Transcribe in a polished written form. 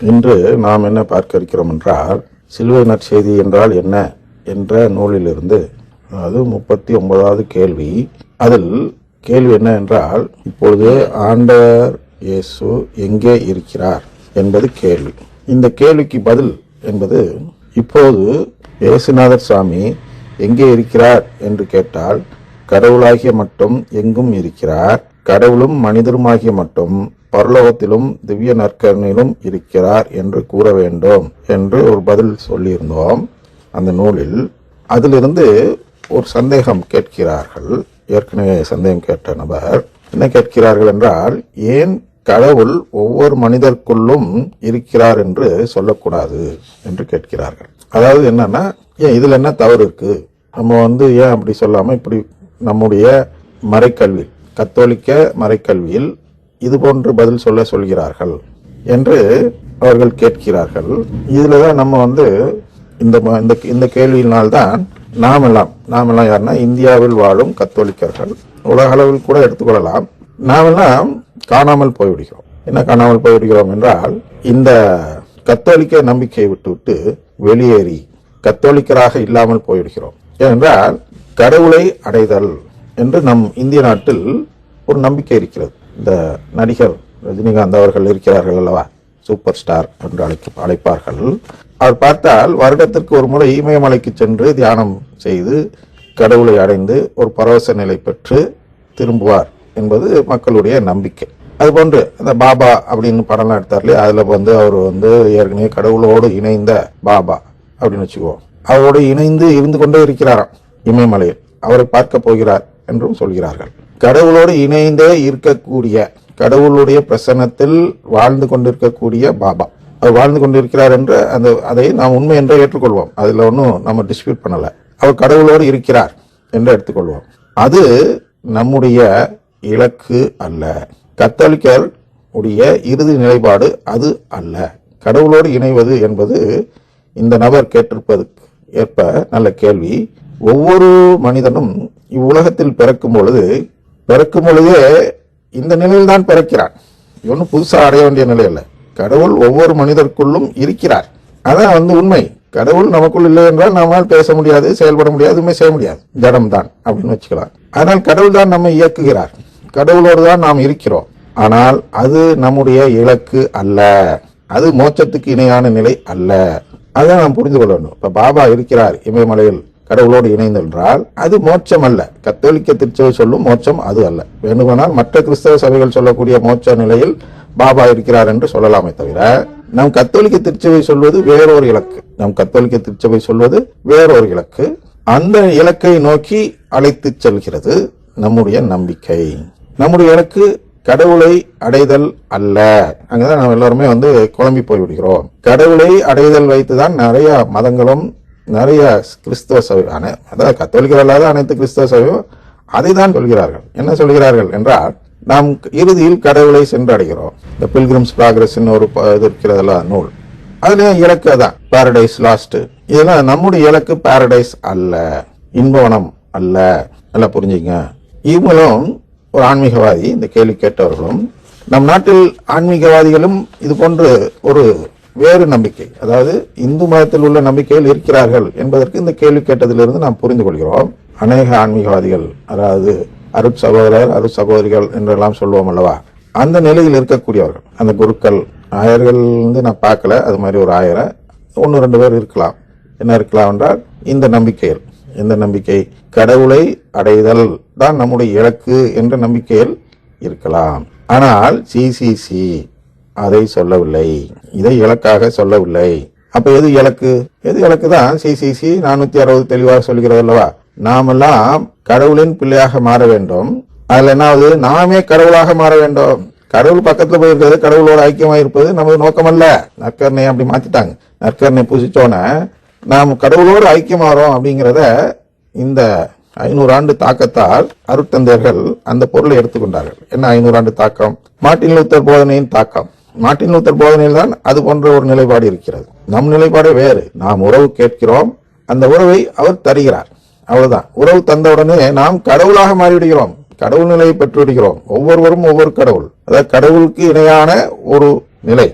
இன்று நாம் என்ன பார்க்க இருக்கிறோம் என்றால், சிலுவை நற்செய்தி என்றால் என்ன என்ற நூலிலிருந்து, அதாவது 39வது கேள்வி. அதில் கேள்வி என்ன என்றால், இப்பொழுது ஆண்டவர் இயேசு எங்கே இருக்கிறார் என்பது கேள்வி. இந்த கேள்விக்கு பதில் என்பது, இப்போது இயேசுநாதர் சுவாமி எங்கே இருக்கிறார் என்று கேட்டால், கடவுளாகிய மட்டும் எங்கும் இருக்கிறார், கடவுளும் மனிதருமாகிய மட்டும் பரலோகத்திலும் திவ்ய நற்கருணையிலும் இருக்கிறார் என்று கூற வேண்டும் என்று ஒரு பதில் சொல்லியிருந்தோம் அந்த நூலில். அதிலிருந்து ஒரு சந்தேகம் கேட்கிறார்கள். ஏற்கனவே சந்தேகம் கேட்ட நபர் என்ன கேட்கிறார்கள் என்றால், ஏன் கடவுள் ஒவ்வொரு மனிதருக்குள்ளும் இருக்கிறார் என்று சொல்லக்கூடாது என்று கேட்கிறார்கள். அதாவது என்னன்னா, ஏன் இதுல என்ன தவறு இருக்கு, நம்ம ஏன் அப்படி சொல்லாம இப்படி நம்முடைய மறைக்கல்வி, கத்தோலிக்க மறைக்கல்வியில் இது போன்று பதில் சொல்கிறார்கள் என்று அவர்கள் கேட்கிறார்கள். இதுலதான் நம்ம இந்த கேள்வியினால்தான் நாமெல்லாம் யாருன்னா, இந்தியாவில் வாழும் கத்தோலிக்கர்கள், உலக அளவில் கூட எடுத்துக்கொள்ளலாம், நாமெல்லாம் காணாமல் போய்விடுகிறோம். என்ன காணாமல் போய்விடுகிறோம் என்றால், இந்த கத்தோலிக்க நம்பிக்கையை விட்டு வெளியேறி கத்தோலிக்கராக இல்லாமல் போய்விடுகிறோம். ஏனென்றால் கடவுளை அடைதல் என்று நம் இந்திய நாட்டில் ஒரு நம்பிக்கை இருக்கிறது. இந்த நடிகர் ரஜினிகாந்த் அவர்கள் இருக்கிறார்கள் அல்லவா, சூப்பர் ஸ்டார் என்று அழைப்பார்கள். அவர் பார்த்தால் வருடத்திற்கு ஒரு முறை இமயமலைக்கு சென்று தியானம் செய்து கடவுளை அடைந்து ஒரு பரவச நிலை பெற்று திரும்புவார் என்பது மக்களுடைய நம்பிக்கை. அதுபோன்று அந்த பாபா அப்படின்னு படம்லாம் எடுத்தார்லே, அதுல அவர் ஏற்கனவே கடவுளோடு இணைந்த பாபா அப்படின்னு வச்சுக்குவோம். அவரோடு இணைந்து இருந்து கொண்டே இருக்கிறாராம் இமயமலையில், அவரை பார்க்க போகிறார் என்றும் சொல்கிறார்கள். கடவுளோடு இணைந்தே இருக்கக்கூடிய, கடவுளுடைய பிரசன்னத்தில் வாழ்ந்து கொண்டிருக்கக்கூடிய பாபா, அவர் வாழ்ந்து கொண்டிருக்கிறார் என்று அதை நாம் உண்மை என்று ஏற்றுக்கொள்வோம். அதுல ஒன்றும் நம்ம டிஸ்பியூட் பண்ணல. அவர் கடவுளோடு இருக்கிறார் என்று எடுத்துக்கொள்வோம். அது நம்முடைய இலக்கு அல்ல. கத்தோலிக்கர் உடைய இறுதி நிலைப்பாடு அது அல்ல. கடவுளோடு இணைவது என்பது இந்த நபர் கேட்டிருப்பதற்கு ஏற்ப நல்ல கேள்வி. ஒவ்வொரு மனிதனும் இவ்வுலகத்தில் பிறக்கும் பொழுதே இந்த நிலையில் தான் பிறக்கிறான். இவனும் புதுசா அடைய வேண்டிய நிலை அல்ல. கடவுள் ஒவ்வொரு மனிதருக்குள்ளும் இருக்கிறார். அதான் உண்மை. கடவுள் நமக்குள் இல்லை என்றால் நம்மால் பேச முடியாது, செயல்பட முடியாது, எதுவுமே செய்ய முடியாது, ஜடம் தான் அப்படின்னு வச்சுக்கலாம். ஆனால் கடவுள் தான் நம்மை இயக்குகிறார், கடவுளோடு தான் நாம் இருக்கிறோம். ஆனால் அது நம்முடைய இலக்கு அல்ல, அது மோட்சத்துக்கு இணையான நிலை அல்ல. அதான் நாம் புரிந்து கொள்ள வேண்டும். இப்ப பாபா இருக்கிறார் இமயமலையில் கடவுளோடு இணைந்து என்றால் அது மோட்சம் அல்ல. கத்தோலிக்க திருச்சபை சொல்லும் மோட்சம் அது அல்ல. வேண்டுமானால் மற்ற கிறிஸ்தவ சபைகள் சொல்லக்கூடிய மோட்ச நிலையில் பாபா இருக்கிறார் என்று சொல்லலாமே தவிர, நம் கத்தோலிக்க திருச்சபை சொல்வது வேறொரு இலக்கு. அந்த இலக்கை நோக்கி அழைத்து செல்கிறது நம்முடைய நம்பிக்கை. நம்முடைய இலக்கு கடவுளை அடைதல் அல்ல. அங்கதான் நம்ம எல்லாருமே குழம்பி போய்விடுகிறோம். கடவுளை அடைதல் வைத்துதான் நிறைய மதங்களும் நிறைய கிறிஸ்தவ சபை, அதாவது கத்தோலிக்கர் அல்லாத அனைத்து கிறிஸ்தவ சபையும் அதை தான் சொல்கிறார்கள். என்ன சொல்கிறார்கள் என்றால், நாம் இறுதியில் கடவுளை சென்று அடைகிறோம். இந்த பில்கிரிம்ஸ் ப்ராக்ரஸ் ஒரு இது இருக்கிறதல்ல நூல், அதுல இலக்கு அதான் பாரடைஸ் லாஸ்ட். இதெல்லாம் நம்முடைய இலக்கு பாரடைஸ் அல்ல, இன்பவனம் அல்ல. நல்லா புரிஞ்சுங்க. இவங்களும் ஒரு ஆன்மீகவாதி, இந்த கேள்வி கேட்டவர்களும் நம் நாட்டில் ஆன்மீகவாதிகளும் இது போன்று ஒரு வேறு நம்பிக்கை, அதாவது இந்து மதத்தில் உள்ள நம்பிக்கையில் இருக்கிறார்கள் என்பதற்கு இந்த கேள்வி கேட்டதிலிருந்து நாம் புரிந்து கொள்கிறோம். அநேக ஆன்மீகவாதிகள், அதாவது அருட்சகோதரர் அருட்சகோதரிகள் என்றெல்லாம் சொல்லுவோம் அல்லவா, அந்த நிலையில் இருக்கக்கூடியவர்கள், அந்த குருக்கள் ஆயர்கள் நான் பார்க்கல, அது மாதிரி ஒரு ஆயரை 1-2 பேர் இருக்கலாம். என்ன இருக்கலாம் என்றால், இந்த நம்பிக்கை கடவுளை அடைதல் தான் நம்முடைய இலக்கு என்ற நம்பிக்கையில் இருக்கலாம். ஆனால் சிசிசி அதை சொல்லவில்லை, இதை இலக்காக சொல்லவில்லை. அப்ப எது இலக்கு தான் சிசிசி 460 தெளிவாக சொல்கிறது அல்லவா. நாமெல்லாம் கடவுளின் பிள்ளையாக மாற வேண்டும். அதுல என்னாவது, நாமே கடவுளாக மாற வேண்டும். கடவுள் பக்கத்துல போயிருக்கிறது, கடவுளோட ஐக்கியமாக இருப்பது நமது நோக்கம் அல்ல. நற்கருணையை அப்படி மாத்திட்டாங்க. நற்கருணை பூசிச்சோன நாம் கடவுளோடு ஐக்கியமாறோம் அப்படிங்கிறத இந்த 500 ஆண்டு தாக்கத்தால் அருட்தந்தையர்கள் அந்த பொருளை எடுத்துக்கொண்டார்கள். என்ன 500 ஆண்டு தாக்கம்? மார்ட்டின் லூத்தர் போதனையின் தாக்கம். மார்ட்டின் லூத்தர் போதனையில் தான் அது போன்ற ஒரு நிலைப்பாடு இருக்கிறது. நம் நிலைப்பாடு வேறு. நாம் உறவு கேட்கிறோம், அந்த உறவை அவர் தருகிறார், அவ்வளவுதான். உறவு தந்தவுடனே நாம் கடவுளாக மாறிவிடுகிறோம், கடவுள் நிலையை பெற்று விடுகிறோம். ஒவ்வொருவரும் ஒவ்வொரு கடவுள், அதாவது கடவுளுக்கு இணையான ஒரு நிலை.